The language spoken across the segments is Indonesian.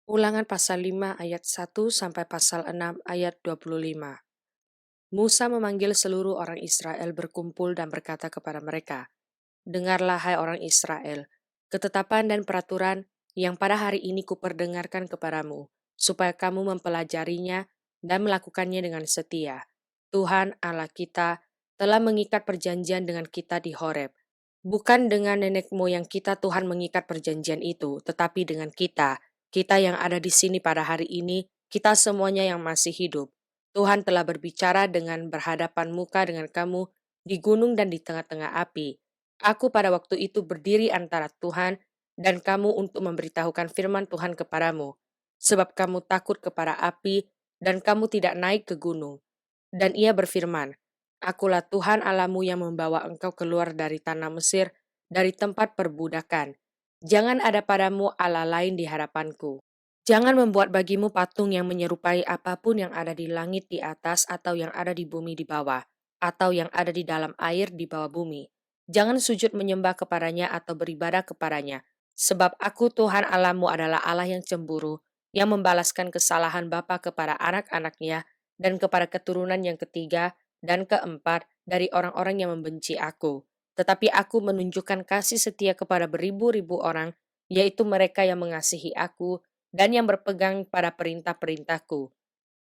Ulangan pasal 5 ayat 1 sampai pasal 6 ayat 25. Musa memanggil seluruh orang Israel berkumpul dan berkata kepada mereka, "Dengarlah hai orang Israel, ketetapan dan peraturan yang pada hari ini kuperdengarkan kepadamu, supaya kamu mempelajarinya dan melakukannya dengan setia. Tuhan Allah kita telah mengikat perjanjian dengan kita di Horeb. Bukan dengan nenek moyang kita Tuhan mengikat perjanjian itu, tetapi dengan kita yang ada di sini pada hari ini, kita semuanya yang masih hidup. Tuhan telah berbicara dengan berhadapan muka dengan kamu di gunung dan di tengah-tengah api. Aku pada waktu itu berdiri antara Tuhan dan kamu untuk memberitahukan firman Tuhan kepadamu. Sebab kamu takut kepada api dan kamu tidak naik ke gunung. Dan ia berfirman, Akulah Tuhan Allahmu yang membawa engkau keluar dari tanah Mesir, dari tempat perbudakan. Jangan ada padamu Allah lain di hadapanku. Jangan membuat bagimu patung yang menyerupai apapun yang ada di langit di atas atau yang ada di bumi di bawah, atau yang ada di dalam air di bawah bumi. Jangan sujud menyembah kepadanya atau beribadah kepadanya, sebab aku Tuhan Allahmu adalah Allah yang cemburu, yang membalaskan kesalahan bapa kepada anak-anaknya dan kepada keturunan yang ketiga dan keempat dari orang-orang yang membenci aku. Tetapi aku menunjukkan kasih setia kepada beribu-ribu orang, yaitu mereka yang mengasihi aku dan yang berpegang pada perintah-perintahku.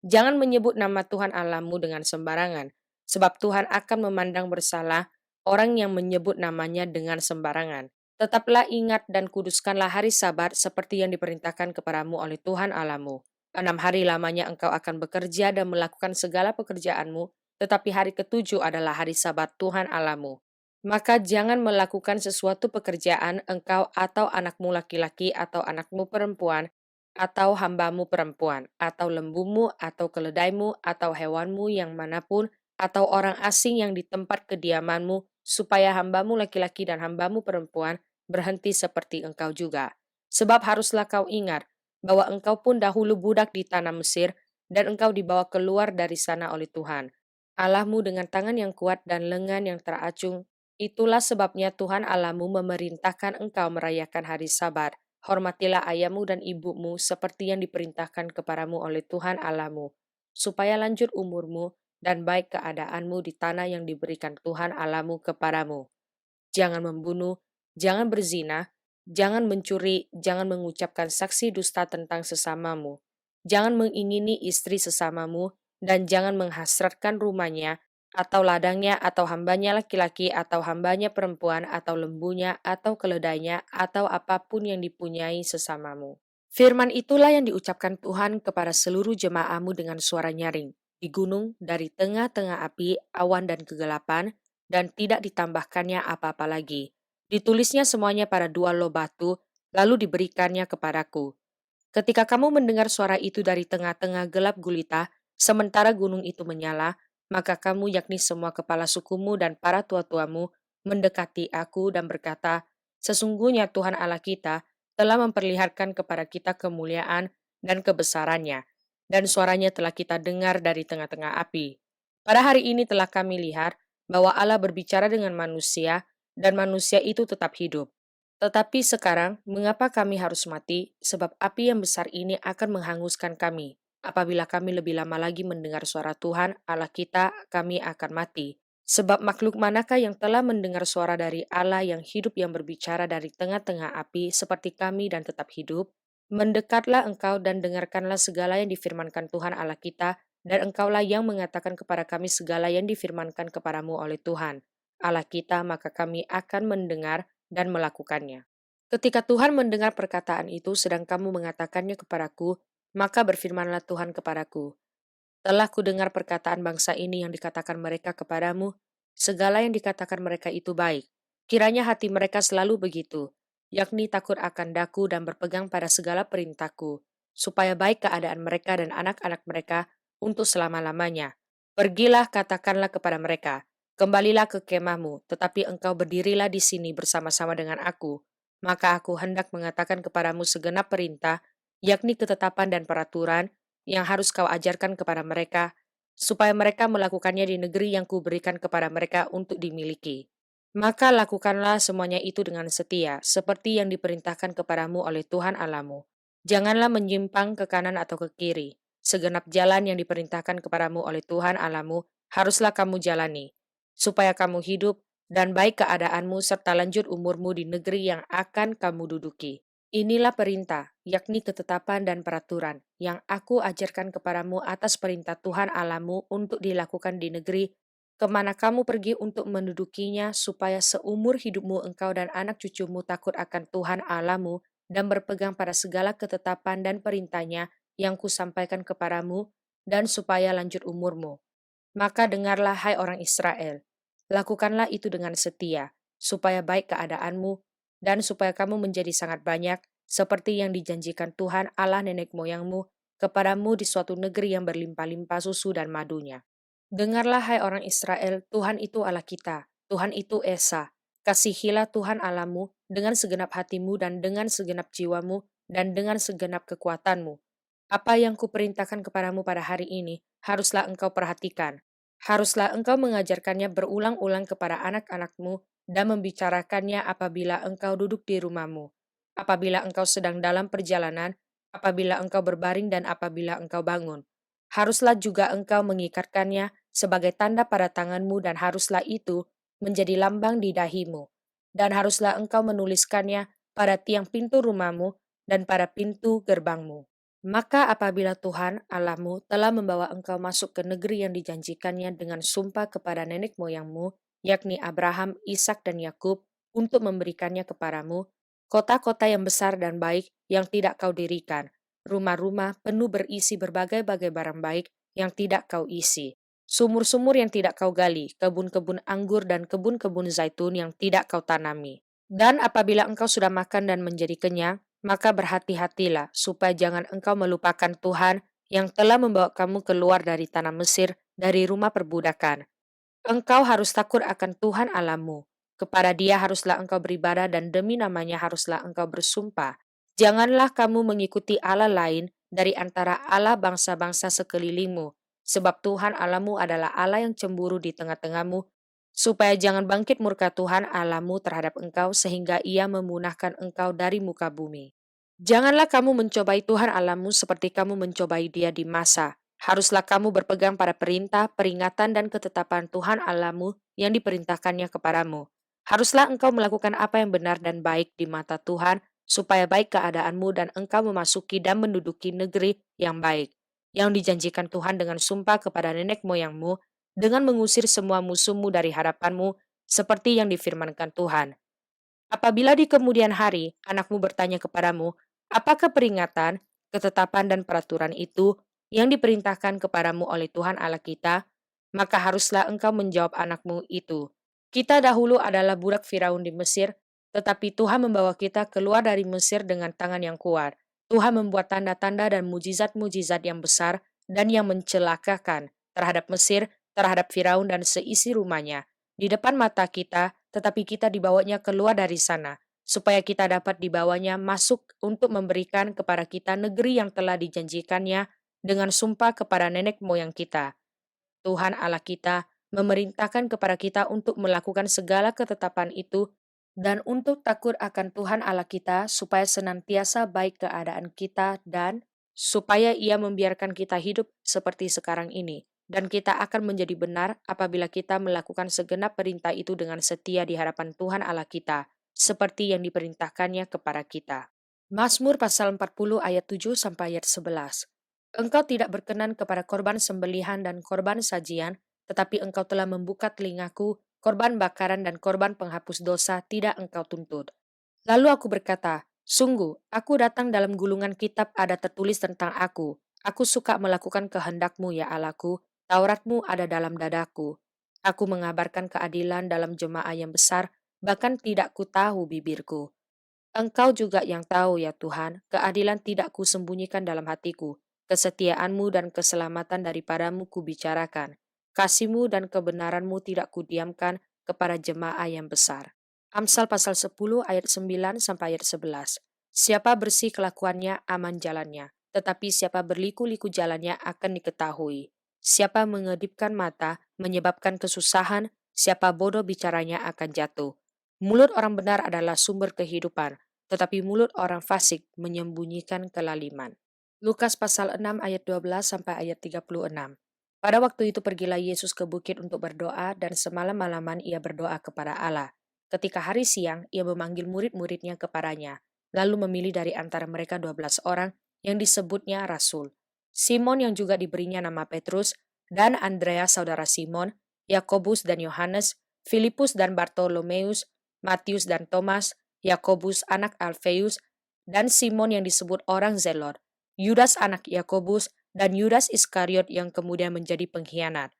Jangan menyebut nama Tuhan Allahmu dengan sembarangan, sebab Tuhan akan memandang bersalah orang yang menyebut namanya dengan sembarangan. Tetaplah ingat dan kuduskanlah hari Sabat seperti yang diperintahkan kepadamu oleh Tuhan Allahmu. 6 hari lamanya engkau akan bekerja dan melakukan segala pekerjaanmu, tetapi hari ketujuh adalah hari Sabat Tuhan Allahmu. Maka jangan melakukan sesuatu pekerjaan engkau atau anakmu laki-laki atau anakmu perempuan atau hambamu perempuan, atau lembumu, atau keledaimu, atau hewanmu yang manapun, atau orang asing yang di tempat kediamanmu, supaya hambamu laki-laki dan hambamu perempuan berhenti seperti engkau juga. Sebab haruslah kau ingat bahwa engkau pun dahulu budak di tanah Mesir, dan engkau dibawa keluar dari sana oleh Tuhan. Allahmu dengan tangan yang kuat dan lengan yang teracung, itulah sebabnya Tuhan Allahmu memerintahkan engkau merayakan hari Sabat. Hormatilah ayahmu dan ibumu seperti yang diperintahkan kepadamu oleh Tuhan Allahmu, supaya lanjut umurmu dan baik keadaanmu di tanah yang diberikan Tuhan Allahmu kepadamu. Jangan membunuh, jangan berzina, jangan mencuri, jangan mengucapkan saksi dusta tentang sesamamu, jangan mengingini istri sesamamu, dan jangan menghasratkan rumahnya, atau ladangnya, atau hambanya laki-laki, atau hambanya perempuan, atau lembunya, atau keledainya, atau apapun yang dipunyai sesamamu. Firman itulah yang diucapkan Tuhan kepada seluruh jemaahmu dengan suara nyaring, di gunung dari tengah-tengah api, awan dan kegelapan, dan tidak ditambahkannya apa-apa lagi. Ditulisnya semuanya pada 2 loh batu, lalu diberikannya kepadaku. Ketika kamu mendengar suara itu dari tengah-tengah gelap gulita, sementara gunung itu menyala, maka kamu yakni semua kepala sukumu dan para tua-tuamu mendekati aku dan berkata, Sesungguhnya Tuhan Allah kita telah memperlihatkan kepada kita kemuliaan dan kebesarannya, dan suaranya telah kita dengar dari tengah-tengah api. Pada hari ini telah kami lihat bahwa Allah berbicara dengan manusia, dan manusia itu tetap hidup. Tetapi sekarang, mengapa kami harus mati? Sebab api yang besar ini akan menghanguskan kami. Apabila kami lebih lama lagi mendengar suara Tuhan, Allah kita, kami akan mati. Sebab makhluk manakah yang telah mendengar suara dari Allah yang hidup yang berbicara dari tengah-tengah api seperti kami dan tetap hidup? Mendekatlah engkau dan dengarkanlah segala yang difirmankan Tuhan Allah kita, dan engkaulah yang mengatakan kepada kami segala yang difirmankan kepadamu oleh Tuhan Allah kita, maka kami akan mendengar dan melakukannya. Ketika Tuhan mendengar perkataan itu, sedang kamu mengatakannya kepadaku, maka berfirmanlah Tuhan kepadaku, telah kudengar perkataan bangsa ini yang dikatakan mereka kepadamu, segala yang dikatakan mereka itu baik. Kiranya hati mereka selalu begitu, yakni takut akan daku dan berpegang pada segala perintahku, supaya baik keadaan mereka dan anak-anak mereka untuk selama-lamanya. Pergilah katakanlah kepada mereka, kembalilah ke kemahmu, tetapi engkau berdirilah di sini bersama-sama dengan aku. Maka aku hendak mengatakan kepadamu segenap perintah, yakni ketetapan dan peraturan, yang harus kau ajarkan kepada mereka, supaya mereka melakukannya di negeri yang kuberikan kepada mereka untuk dimiliki. Maka lakukanlah semuanya itu dengan setia, seperti yang diperintahkan kepadamu oleh Tuhan Allahmu. Janganlah menyimpang ke kanan atau ke kiri. Segenap jalan yang diperintahkan kepadamu oleh Tuhan Allahmu haruslah kamu jalani, supaya kamu hidup dan baik keadaanmu serta lanjut umurmu di negeri yang akan kamu duduki. Inilah perintah, yakni ketetapan dan peraturan yang aku ajarkan kepadamu atas perintah Tuhan Allahmu untuk dilakukan di negeri kemana kamu pergi untuk mendudukinya, supaya seumur hidupmu engkau dan anak cucumu takut akan Tuhan Allahmu dan berpegang pada segala ketetapan dan perintahnya yang kusampaikan kepadamu, dan supaya lanjut umurmu. Maka dengarlah hai orang Israel, lakukanlah itu dengan setia, supaya baik keadaanmu, dan supaya kamu menjadi sangat banyak, seperti yang dijanjikan Tuhan Allah nenek moyangmu kepadamu di suatu negeri yang berlimpah-limpah susu dan madunya. Dengarlah hai orang Israel, Tuhan itu Allah kita, Tuhan itu Esa. Kasihilah Tuhan Allahmu dengan segenap hatimu dan dengan segenap jiwamu dan dengan segenap kekuatanmu. Apa yang kuperintahkan kepadamu pada hari ini, haruslah engkau perhatikan. Haruslah engkau mengajarkannya berulang-ulang kepada anak-anakmu dan membicarakannya apabila engkau duduk di rumahmu, apabila engkau sedang dalam perjalanan, apabila engkau berbaring dan apabila engkau bangun. Haruslah juga engkau mengikatkannya sebagai tanda pada tanganmu dan haruslah itu menjadi lambang di dahimu. Dan haruslah engkau menuliskannya pada tiang pintu rumahmu dan pada pintu gerbangmu. Maka apabila Tuhan Allahmu telah membawa engkau masuk ke negeri yang dijanjikannya dengan sumpah kepada nenek moyangmu, yakni Abraham, Ishak dan Yakub, untuk memberikannya kepadamu, kota-kota yang besar dan baik yang tidak kau dirikan, rumah-rumah penuh berisi berbagai-bagai barang baik yang tidak kau isi, sumur-sumur yang tidak kau gali, kebun-kebun anggur dan kebun-kebun zaitun yang tidak kau tanami. Dan apabila engkau sudah makan dan menjadi kenyang, maka berhati-hatilah supaya jangan engkau melupakan Tuhan yang telah membawa kamu keluar dari tanah Mesir, dari rumah perbudakan. Engkau harus takut akan Tuhan Allahmu. Kepada Dia haruslah engkau beribadah dan demi namanya haruslah engkau bersumpah. Janganlah kamu mengikuti Allah lain dari antara Allah bangsa-bangsa sekelilingmu, sebab Tuhan Allahmu adalah Allah yang cemburu di tengah-tengahmu, supaya jangan bangkit murka Tuhan Allahmu terhadap engkau sehingga Ia memunahkan engkau dari muka bumi. Janganlah kamu mencobai Tuhan Allahmu seperti kamu mencobai Dia di masa. Haruslah kamu berpegang pada perintah, peringatan, dan ketetapan Tuhan Allahmu yang diperintahkannya kepadamu. Haruslah engkau melakukan apa yang benar dan baik di mata Tuhan, supaya baik keadaanmu dan engkau memasuki dan menduduki negeri yang baik, yang dijanjikan Tuhan dengan sumpah kepada nenek moyangmu, dengan mengusir semua musuhmu dari hadapanmu, seperti yang difirmankan Tuhan. Apabila di kemudian hari anakmu bertanya kepadamu, apakah peringatan, ketetapan dan peraturan itu yang diperintahkan kepadamu oleh Tuhan Allah kita, maka haruslah engkau menjawab anakmu itu. Kita dahulu adalah budak Firaun di Mesir, tetapi Tuhan membawa kita keluar dari Mesir dengan tangan yang kuat. Tuhan membuat tanda-tanda dan mujizat-mujizat yang besar dan yang mencelakakan terhadap Mesir, terhadap Firaun dan seisi rumahnya, di depan mata kita, tetapi kita dibawanya keluar dari sana, supaya kita dapat dibawanya masuk untuk memberikan kepada kita negeri yang telah dijanjikannya dengan sumpah kepada nenek moyang kita. Tuhan Allah kita memerintahkan kepada kita untuk melakukan segala ketetapan itu dan untuk takut akan Tuhan Allah kita supaya senantiasa baik keadaan kita dan supaya Ia membiarkan kita hidup seperti sekarang ini. Dan kita akan menjadi benar apabila kita melakukan segenap perintah itu dengan setia di hadapan Tuhan Allah kita, seperti yang diperintahkannya kepada kita. Mazmur pasal 40 ayat 7 sampai ayat 11. Engkau tidak berkenan kepada korban sembelihan dan korban sajian, tetapi engkau telah membuka telingaku, korban bakaran dan korban penghapus dosa tidak engkau tuntut. Lalu aku berkata, sungguh, aku datang dalam gulungan kitab ada tertulis tentang aku. Aku suka melakukan kehendakmu ya Allahku, Tauratmu ada dalam dadaku. Aku mengabarkan keadilan dalam jemaah yang besar, bahkan tidak ku tahu bibirku. Engkau juga yang tahu ya Tuhan, keadilan tidak kusembunyikan dalam hatiku. Kesetiaanmu dan keselamatan daripadamu kubicarakan. Kasihmu dan kebenaranmu tidak kudiamkan kepada jemaah yang besar. Amsal pasal 10 ayat 9 sampai ayat 11. Siapa bersih kelakuannya aman jalannya, tetapi siapa berliku-liku jalannya akan diketahui. Siapa mengedipkan mata menyebabkan kesusahan, siapa bodoh bicaranya akan jatuh. Mulut orang benar adalah sumber kehidupan, tetapi mulut orang fasik menyembunyikan kelaliman. Lukas pasal 6 ayat 12 sampai ayat 36. Pada waktu itu pergilah Yesus ke bukit untuk berdoa dan semalam-malaman ia berdoa kepada Allah. Ketika hari siang, ia memanggil murid-muridnya kepadanya, lalu memilih dari antara mereka 12 orang yang disebutnya Rasul. Simon yang juga diberinya nama Petrus, dan Andreas saudara Simon, Yakobus dan Yohanes, Filipus dan Bartolomeus, Matius dan Thomas, Yakobus anak Alfeus, dan Simon yang disebut orang Zelot, Yudas anak Yakobus, dan Yudas Iskariot yang kemudian menjadi pengkhianat.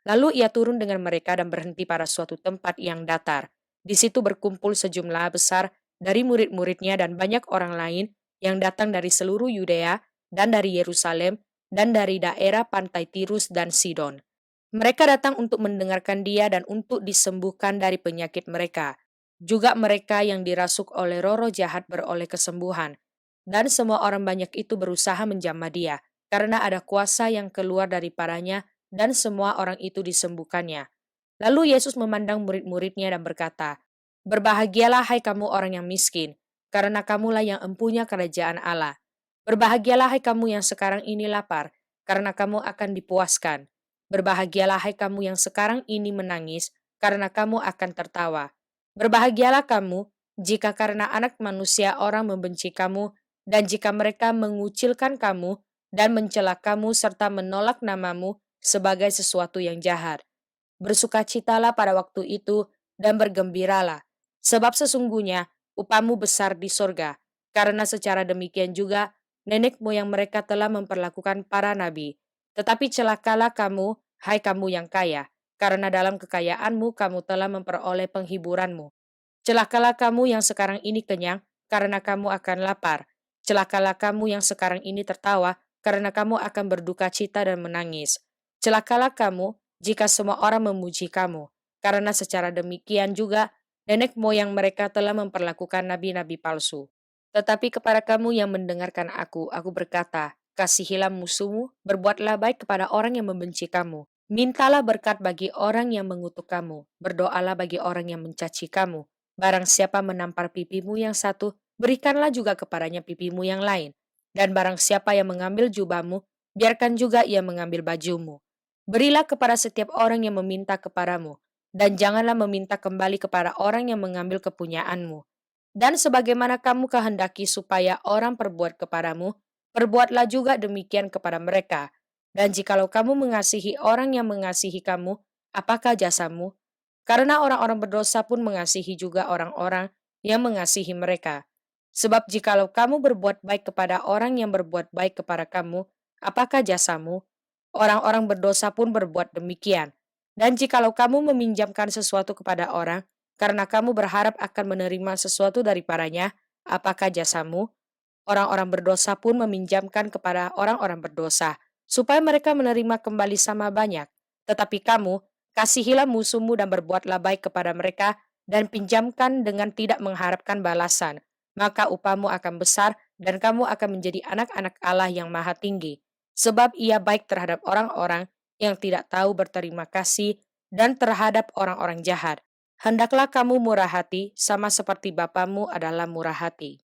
Lalu ia turun dengan mereka dan berhenti pada suatu tempat yang datar. Di situ berkumpul sejumlah besar dari murid-muridnya dan banyak orang lain yang datang dari seluruh Yudea dan dari Yerusalem dan dari daerah pantai Tirus dan Sidon. Mereka datang untuk mendengarkan dia dan untuk disembuhkan dari penyakit mereka. Juga mereka yang dirasuk oleh roh-roh jahat beroleh kesembuhan. Dan semua orang banyak itu berusaha menjamah dia, karena ada kuasa yang keluar daripadanya dan semua orang itu disembuhkannya. Lalu Yesus memandang murid-muridnya dan berkata, "Berbahagialah hai kamu orang yang miskin, karena kamulah yang empunya kerajaan Allah. Berbahagialah hai kamu yang sekarang ini lapar, karena kamu akan dipuaskan. Berbahagialah hai kamu yang sekarang ini menangis, karena kamu akan tertawa. Berbahagialah kamu jika karena anak manusia orang membenci kamu, dan jika mereka mengucilkan kamu dan mencela kamu serta menolak namamu sebagai sesuatu yang jahat. Bersukacitalah pada waktu itu dan bergembiralah, sebab sesungguhnya upamu besar di sorga, karena secara demikian juga nenek moyang mereka telah memperlakukan para nabi. Tetapi celakalah kamu, hai kamu yang kaya, karena dalam kekayaanmu kamu telah memperoleh penghiburanmu. Celakalah kamu yang sekarang ini kenyang, karena kamu akan lapar. Celakalah kamu yang sekarang ini tertawa, karena kamu akan berduka cita dan menangis. Celakalah kamu jika semua orang memuji kamu, karena secara demikian juga nenek moyang mereka telah memperlakukan nabi-nabi palsu. Tetapi kepada kamu yang mendengarkan aku berkata, kasihilah musuhmu, berbuatlah baik kepada orang yang membenci kamu. Mintalah berkat bagi orang yang mengutuk kamu, berdoalah bagi orang yang mencaci kamu. Barang siapa menampar pipimu yang satu, berikanlah juga kepadanya pipimu yang lain. Dan barang siapa yang mengambil jubahmu, biarkan juga ia mengambil bajumu. Berilah kepada setiap orang yang meminta kepadamu, dan janganlah meminta kembali kepada orang yang mengambil kepunyaanmu. Dan sebagaimana kamu kehendaki supaya orang perbuat kepadamu, perbuatlah juga demikian kepada mereka. Dan jikalau kamu mengasihi orang yang mengasihi kamu, apakah jasamu? Karena orang-orang berdosa pun mengasihi juga orang-orang yang mengasihi mereka. Sebab jikalau kamu berbuat baik kepada orang yang berbuat baik kepada kamu, apakah jasamu? Orang-orang berdosa pun berbuat demikian. Dan jikalau kamu meminjamkan sesuatu kepada orang, karena kamu berharap akan menerima sesuatu daripadanya, apakah jasamu? Orang-orang berdosa pun meminjamkan kepada orang-orang berdosa, supaya mereka menerima kembali sama banyak. Tetapi kamu, kasihilah musuhmu dan berbuatlah baik kepada mereka, dan pinjamkan dengan tidak mengharapkan balasan. Maka upamu akan besar, dan kamu akan menjadi anak-anak Allah yang maha tinggi. Sebab ia baik terhadap orang-orang yang tidak tahu berterima kasih, dan terhadap orang-orang jahat. Hendaklah kamu murah hati, sama seperti Bapamu adalah murah hati.